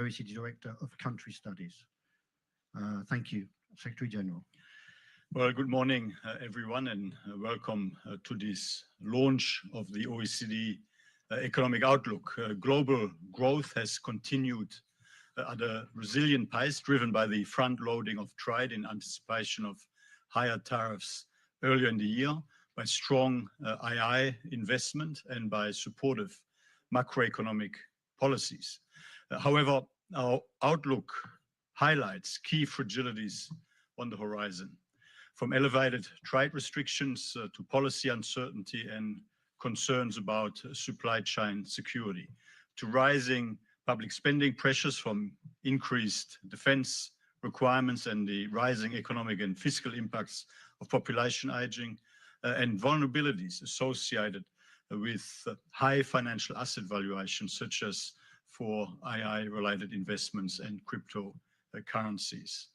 OECD Director of Country Studies. Thank you, Secretary General. Well, good morning, everyone, and welcome to this launch of the OECD economic outlook. Global growth has continued at a resilient pace, driven by the front-loading of trade in anticipation of higher tariffs earlier in the year, by strong II investment, and by supportive macroeconomic policies. However, our outlook highlights key fragilities on the horizon, from elevated trade restrictions to policy uncertainty and concerns about supply chain security, to rising public spending pressures from increased defense requirements and the rising economic and fiscal impacts of population aging, and vulnerabilities associated with high financial asset valuations, such as for II-related investments and cryptocurrencies.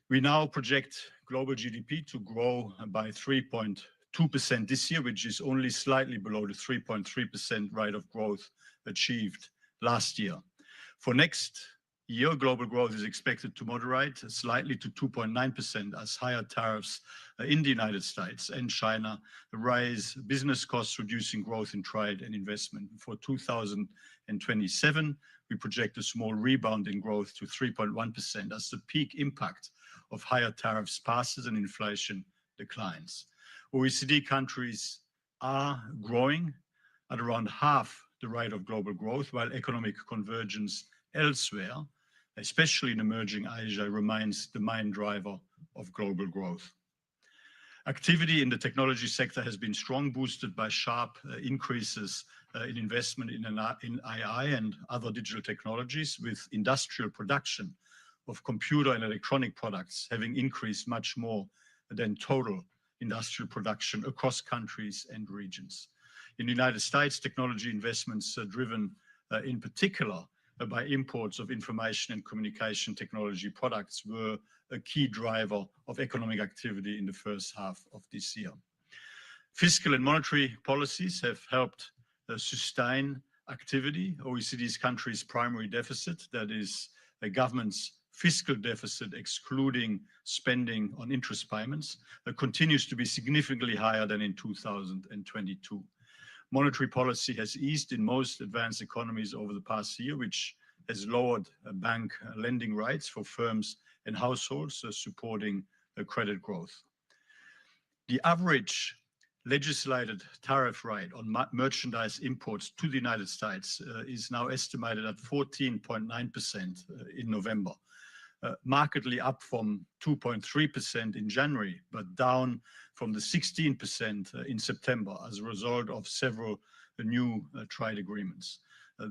We now project global GDP to grow by 3.2% this year, which is only slightly below the 3.3% rate of growth achieved last year. For next year, global growth is expected to moderate slightly to 2.9% as higher tariffs in the United States and China raise business costs, reducing growth in trade and investment. For 2027, we project a small rebound in growth to 3.1% as the peak impact of higher tariffs passes and inflation declines. OECD countries are growing at around half the rate of global growth, while economic convergence elsewhere, especially in emerging Asia, remains the main driver of global growth. Activity in the technology sector has been strong, boosted by sharp increases in investment in AI and other digital technologies, with industrial production of computer and electronic products having increased much more than total industrial production across countries and regions. In the United States, technology investments are driven in particular by imports of information and communication technology products were a key driver of economic activity in the first half of this year. Fiscal and monetary policies have helped sustain activity. OECD's countries' primary deficit, that is a government's fiscal deficit excluding spending on interest payments, continues to be significantly higher than in 2022. Monetary policy has eased in most advanced economies over the past year, which has lowered bank lending rates for firms and households, supporting credit growth. The average legislated tariff rate on merchandise imports to the United States is now estimated at 14.9% in November, markedly up from 2.3% in January, but down from the 16% in September as a result of several new trade agreements.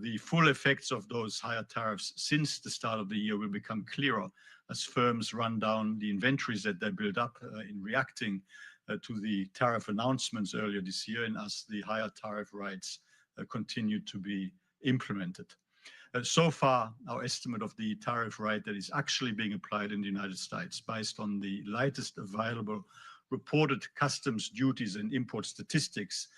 The full effects of those higher tariffs since the start of the year will become clearer as firms run down the inventories that they built up in reacting to the tariff announcements earlier this year, and as the higher tariff rates continue to be implemented. So far, our estimate of the tariff rate that is actually being applied in the United States, based on the latest available reported customs duties and import statistics,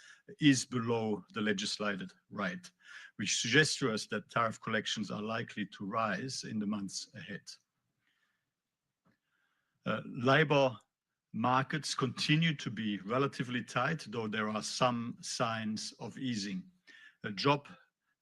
is below the legislated rate, which suggests to us that tariff collections are likely to rise in the months ahead. Labor markets continue to be relatively tight, though there are some signs of easing. Job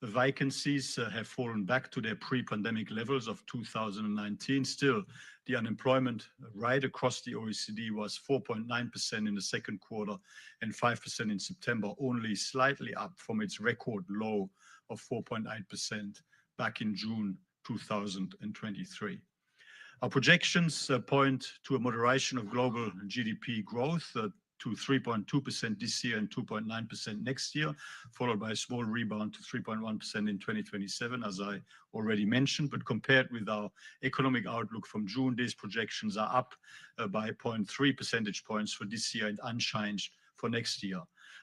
vacancies have fallen back to their pre-pandemic levels of 2019. Still, the unemployment rate across the OECD was 4.9% in the second quarter and 5% in September, only slightly up from its record low of 4.8% back in June 2023. Our projections point to a moderation of global GDP growth to 3.2% this year and 2.9% next year, followed by a small rebound to 3.1% in 2027, as I already mentioned. But compared with our economic outlook from June, these projections are up by 0.3 percentage points for this year and unchanged for next year.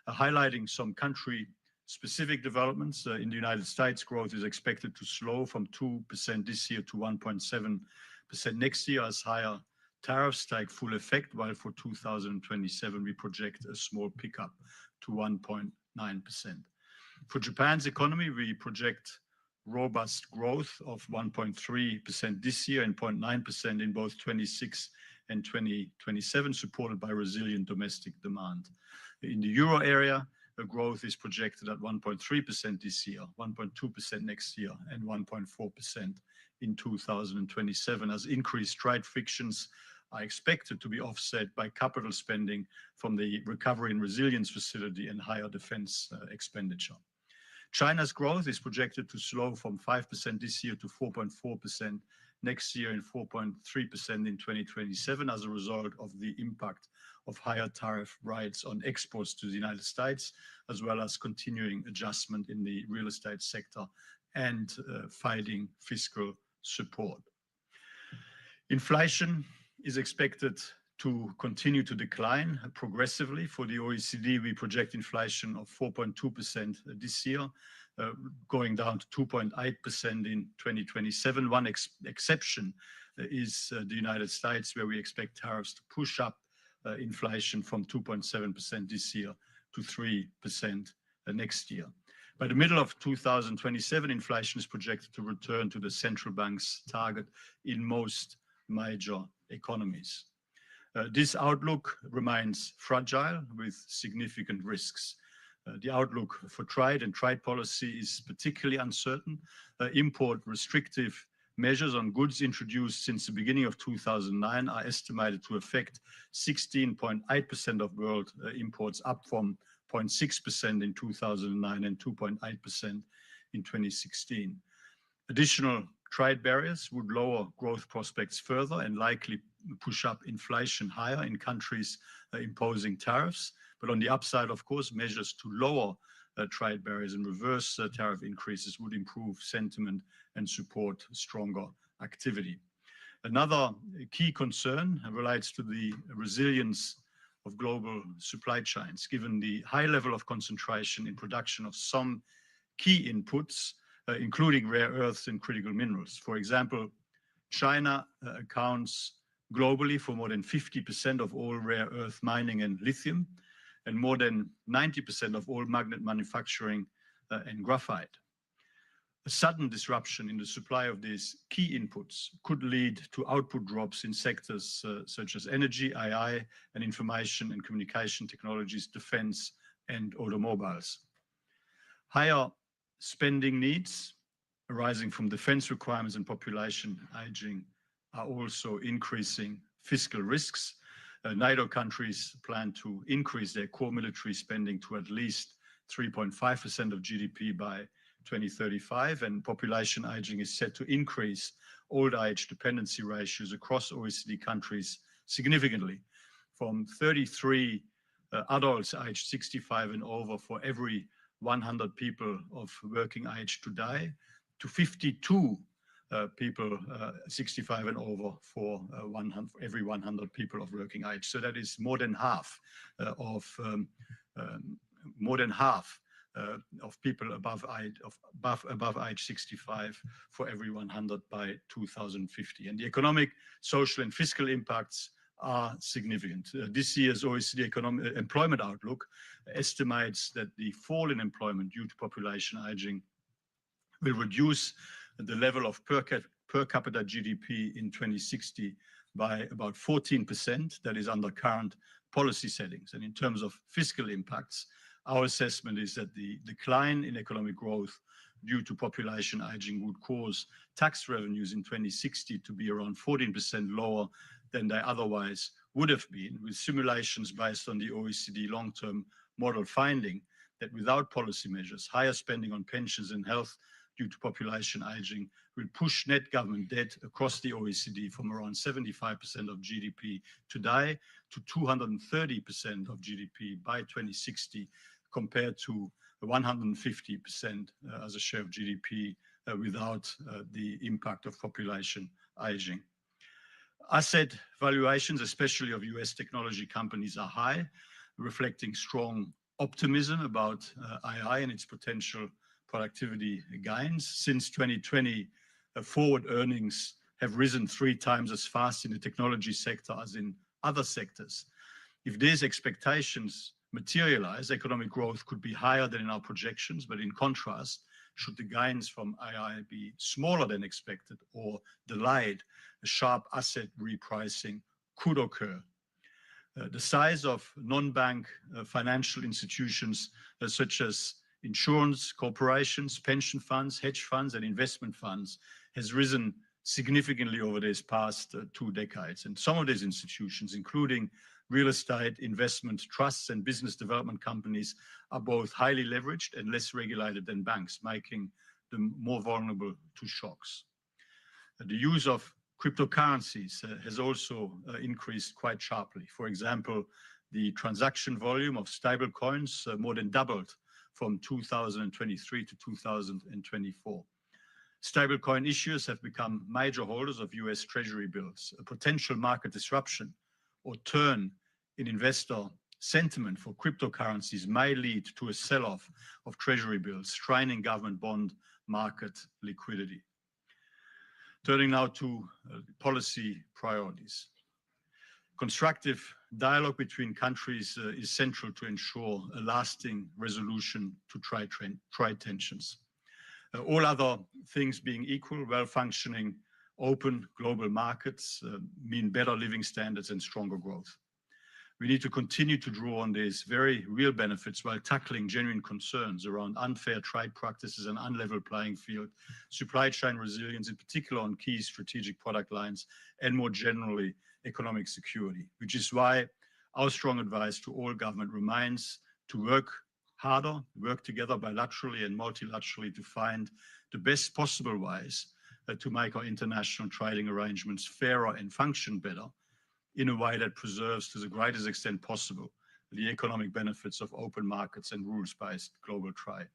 Highlighting some country-specific developments, in the United States, growth is expected to slow from 2% this year to 1.7% next year as higher tariffs take full effect, while for 2027 we project a small pickup to 1.9%. For Japan's economy, we project robust growth of 1.3% this year and 0.9% in both 26 and 2027, supported by resilient domestic demand. In the euro area, the growth is projected at 1.3% this year, 1.2% next year, and 1.4% in 2027, as increased trade frictions are expected to be offset by capital spending from the Recovery and Resilience Facility and higher defense expenditure. China's growth is projected to slow from 5% this year to 4.4% next year and 4.3% in 2027 as a result of the impact of higher tariff rates on exports to the United States, as well as continuing adjustment in the real estate sector and finding fiscal support. Inflation is expected to continue to decline progressively. For the OECD, we project inflation of 4.2% this year, going down to 2.8% in 2027. One exception is the United States, where we expect tariffs to push up inflation from 2.7% this year to 3% next year. By the middle of 2027, inflation is projected to return to the central bank's target in most major economies. This outlook remains fragile with significant risks. The outlook for trade and trade policy is particularly uncertain. Import restrictive measures on goods introduced since the beginning of 2009 are estimated to affect 16.8% of world imports, up from 0.6% in 2009 and 2.8% in 2016. Additional trade barriers would lower growth prospects further and likely push up inflation higher in countries imposing tariffs. But on the upside, of course, measures to lower trade barriers and reverse tariff increases would improve sentiment and support stronger activity. Another key concern relates to the resilience of global supply chains, given the high level of concentration in production of some key inputs, including rare earths and critical minerals. For example, China accounts globally for more than 50% of all rare earth mining and lithium, and more than 90% of all magnet manufacturing and graphite. A sudden disruption in the supply of these key inputs could lead to output drops in sectors such as energy, AI, and information and communication technologies, defense, and automobiles. Higher spending needs arising from defense requirements and population aging are also increasing fiscal risks. NATO countries plan to increase their core military spending to at least 3.5% of GDP by 2035, and population aging is set to increase old age dependency ratios across OECD countries significantly, from 33 adults aged 65 and over for every 100 people of working age today, to 52 people 65 and over for every 100 people of working age. So that is more than half of people above age 65 for every 100 by 2050. And the economic, social, and fiscal impacts are significant. This year's OECD employment outlook estimates that the fall in employment due to population aging will reduce the level of per capita GDP in 2060 by about 14%. That is under current policy settings. And in terms of fiscal impacts, our assessment is that the decline in economic growth due to population aging would cause tax revenues in 2060 to be around 14% lower than they otherwise would have been, with simulations based on the OECD long-term model finding that without policy measures, higher spending on pensions and health due to population aging will push net government debt across the OECD from around 75% of GDP today to 230% of GDP by 2060, compared to 150% as a share of GDP without the impact of population aging. Asset valuations, especially of US technology companies, are high, reflecting strong optimism about AI and its potential productivity gains. Since 2020, forward earnings have risen 3 times as fast in the technology sector as in other sectors. If these expectations materialize, economic growth could be higher than in our projections, but in contrast, should the gains from AI be smaller than expected or delayed, a sharp asset repricing could occur. The size of non-bank financial institutions such as insurance corporations, pension funds, hedge funds, and investment funds has risen significantly over these past 2 decades. And some of these institutions, including real estate, investment trusts, and business development companies, are both highly leveraged and less regulated than banks, making them more vulnerable to shocks. The use of cryptocurrencies has also increased quite sharply. For example, the transaction volume of stable coins more than doubled from 2023 to 2024. Stablecoin issuers have become major holders of US Treasury bills. A potential market disruption or turn in investor sentiment for cryptocurrencies may lead to a sell-off of Treasury bills, straining government bond market liquidity. Turning now to policy priorities. Constructive dialogue between countries is central to ensure a lasting resolution to trade tensions. All other things being equal, well-functioning, open global markets mean better living standards and stronger growth. We need to continue to draw on these very real benefits while tackling genuine concerns around unfair trade practices and unlevel playing field, supply chain resilience, in particular on key strategic product lines, and more generally, economic security, which is why our strong advice to all government remains to work harder, work together bilaterally and multilaterally to find the best possible ways to make our international trading arrangements fairer and function better in a way that preserves to the greatest extent possible the economic benefits of open markets and rules-based global trade.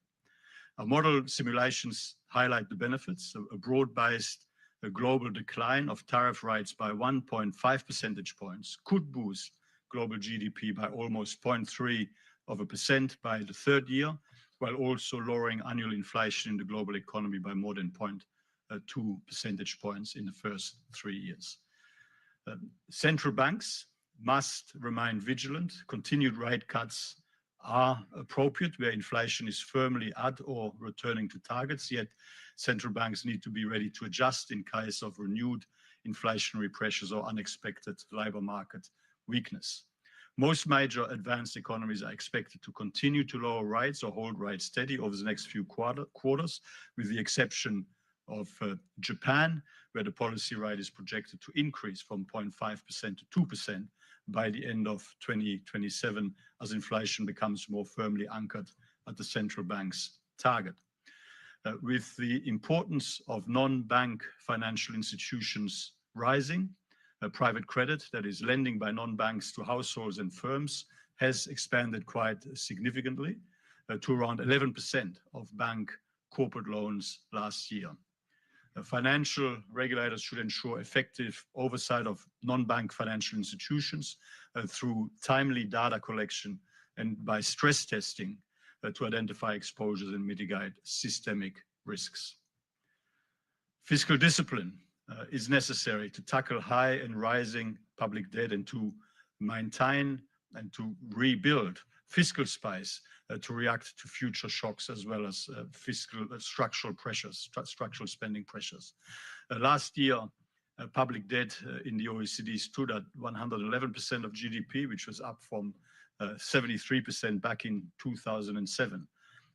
Our model simulations highlight the benefits. A broad-based global decline of tariff rates by 1.5 percentage points could boost global GDP by almost 0.3% by the 3rd year, while also lowering annual inflation in the global economy by more than 0.2 percentage points in the first 3 years. Central banks must remain vigilant. Continued rate cuts are appropriate where inflation is firmly at or returning to targets, yet central banks need to be ready to adjust in case of renewed inflationary pressures or unexpected labor market weakness. Most major advanced economies are expected to continue to lower rates or hold rates steady over the next few quarters, with the exception of Japan, where the policy rate is projected to increase from 0.5% to 2% by the end of 2027 as inflation becomes more firmly anchored at the central bank's target. With the importance of non-bank financial institutions rising, private credit, that is lending by non-banks to households and firms, has expanded quite significantly to around 11% of bank corporate loans last year. Financial regulators should ensure effective oversight of non-bank financial institutions through timely data collection and by stress testing to identify exposures and mitigate systemic risks. Fiscal discipline is necessary to tackle high and rising public debt and to maintain and to rebuild fiscal space to react to future shocks as well as fiscal structural pressures, structural spending pressures. Last year, public debt in the OECD stood at 111% of GDP, which was up from 73% back in 2007.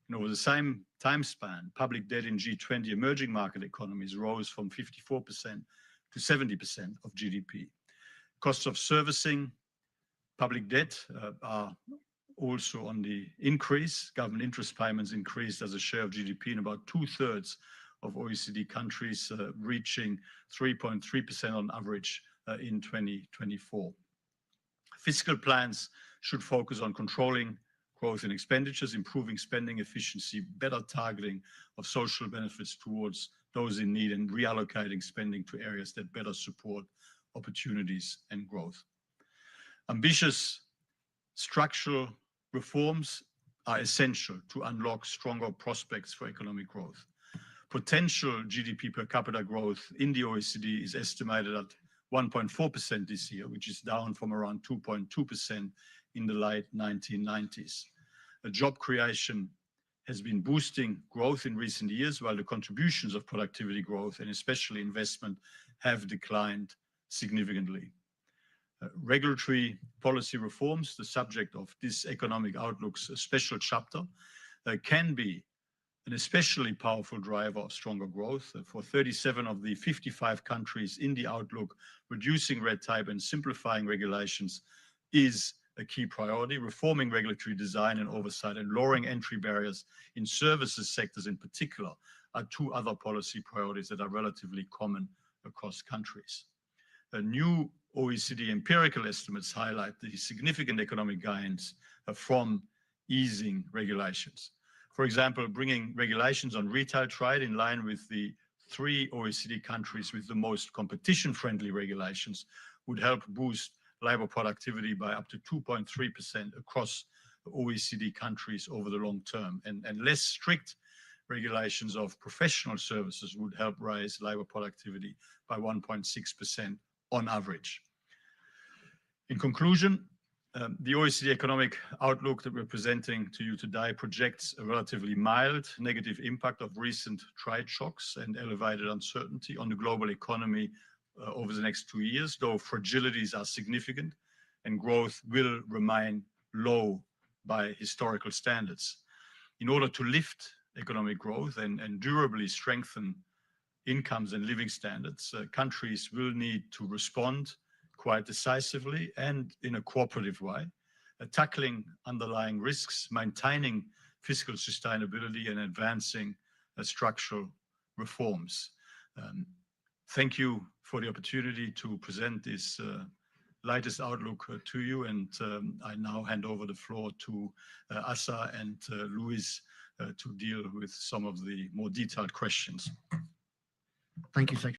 And over the same time span, public debt in G20 emerging market economies rose from 54% to 70% of GDP. Costs of servicing public debt are also on the increase. Government interest payments increased as a share of GDP in about 2/3 of OECD countries, reaching 3.3% on average in 2024. Fiscal plans should focus on controlling growth in expenditures, improving spending efficiency, better targeting of social benefits towards those in need, and reallocating spending to areas that better support opportunities and growth. Ambitious structural reforms are essential to unlock stronger prospects for economic growth. Potential GDP per capita growth in the OECD is estimated at 1.4% this year, which is down from around 2.2% in the late 1990s. Job creation has been boosting growth in recent years, while the contributions of productivity growth and especially investment have declined significantly. Regulatory policy reforms, the subject of this economic outlook's special chapter, can be an especially powerful driver of stronger growth. For 37 of the 55 countries in the outlook, reducing red tape and simplifying regulations is a key priority. Reforming regulatory design and oversight and lowering entry barriers in services sectors in particular are two other policy priorities that are relatively common across countries. New OECD empirical estimates highlight the significant economic gains from easing regulations. For example, bringing regulations on retail trade in line with the 3 OECD countries with the most competition-friendly regulations would help boost labor productivity by up to 2.3% across OECD countries over the long term. And less strict regulations of professional services would help raise labor productivity by 1.6% on average. In conclusion, the OECD economic outlook that we're presenting to you today projects a relatively mild negative impact of recent trade shocks and elevated uncertainty on the global economy over the next 2 years, though fragilities are significant and growth will remain low by historical standards. In order to lift economic growth and durably strengthen incomes and living standards, countries will need to respond quite decisively and in a cooperative way, tackling underlying risks, maintaining fiscal sustainability and advancing structural reforms. Thank you for the opportunity to present this latest outlook to you, and I now hand over the floor to Asa and Luis to deal with some of the more detailed questions. Thank you, Secretary.